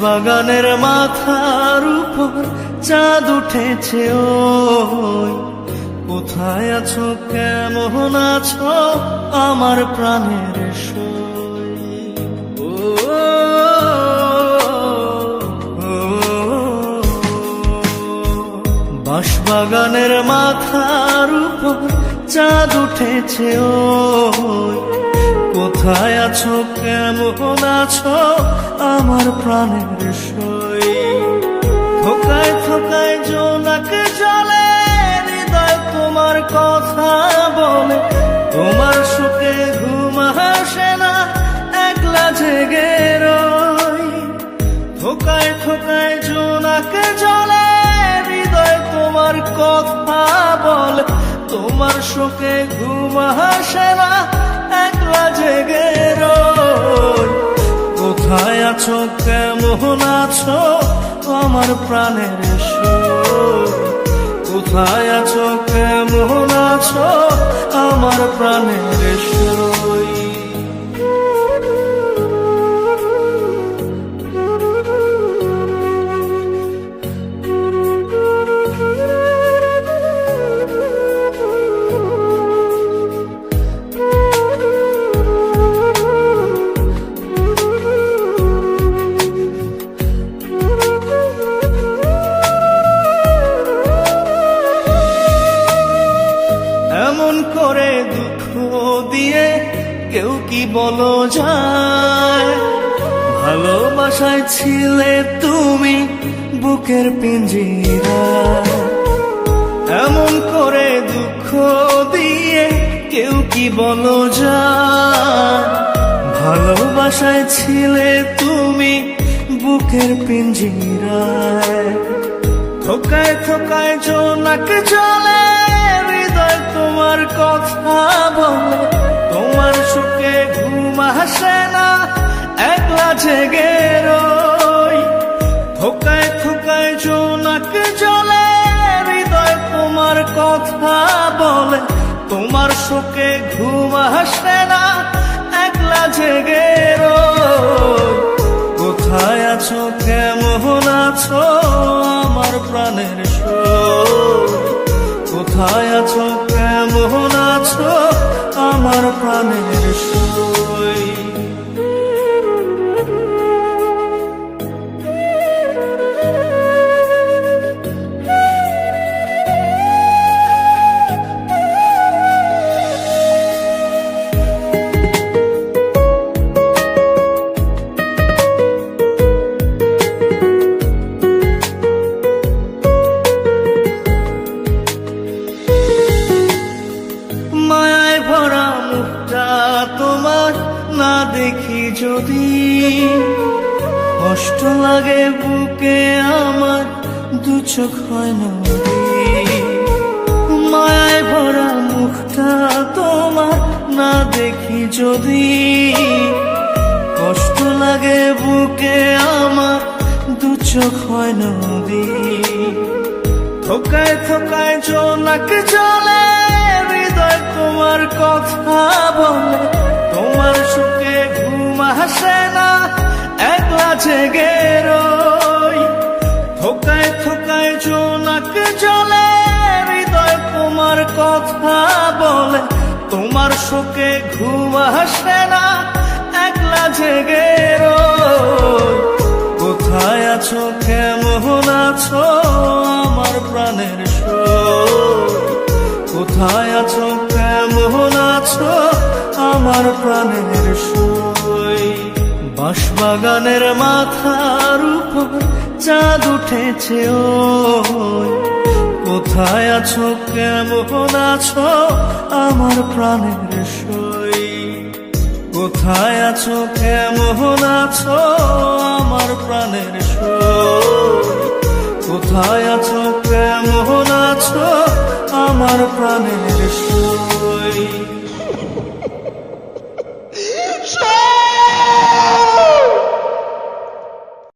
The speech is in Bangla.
বাঁশবাগানের মাথার উপর চাঁদ উঠেছে ওই, কোথায় আছো কেমন আছো আমার প্রাণের সই। ও, বাঁশবাগানের মাথার উপর চাঁদ উঠেছে ওই, কোথায় আছো কেমন আছো আমার প্রাণের সই। থোকায় থোকায় জোনাক জলে হৃদয় তোমার কথা বলে, তোমার সুখে ঘুম আসে না একলা জেগে রই। থোকায় থোকায় জোনাক জলে হৃদয় তোমার কথা বলে, তোমার সুখে ঘুম আসে না একলা জেগে রই। কোথায় আছো কেমন আছো আমার প্রাণের সই, কোথায় আছো কেমন আছো আমার প্রাণের সই। এমন করে দুঃখ দিয়ে কেউ কি বলো যায়, ভালোবাসায় ছিলে তুমি বুকের পিঞ্জিরায়। এমন করে দুঃখ দিয়ে কেউ কি বলো যায়, ভালোবাসায় ছিলে তুমি বুকের পিঞ্জিরায়। থোকায় থোকায় জোনাক জলে হৃদয় তোমার কথা বলে, তোমার সুখে ঘুম আসে না একলা জেগে রই। থোকায় থোকায় জোনাক জলে হৃদয় তোমার কথা বলে, তোমার সুখে ঘুম আসে না একলা জেগে রই। কোথায় আছো কেমন আছো আমার প্রাণের সই, কোথায় আছো কেমন আছো আমার প্রাণের সই। মায়ায় ভরা মুখটা তোমার না দেখি যদি, কষ্ট লাগে বুকে আমার দু চোখ হয় নদী। মায়ায় ভরা মুখটা তোমার না দেখি যদি, কষ্ট লাগে বুকে আমার দু চোখ হয় নদী। থোকায় থোকায় জোনাক জলে হৃদয় তোমার কথা বলে, তোমার সুখে ঘুম আসে না একলা জেগে রই। থোকায় থোকায় জোনাক জলে হৃদয় তোমার কথা বলে, তোমার সুখে ঘুম আসে না একলা জেগে রই। কোথায় আছো কেমন আছো আমার প্রাণের সই, কোথায় আছো কেমন আছো আমার প্রাণের সই। বাঁশবাগানের মাথার উপর চাঁদ উঠেছে ওই, কোথায় আছো কেমন আছো আমার প্রাণের সই। কোথায় আছো কেমন আছো আমার প্রাণের সই, কোথায় আছো কেমন আছো আমার প্রাণের সই।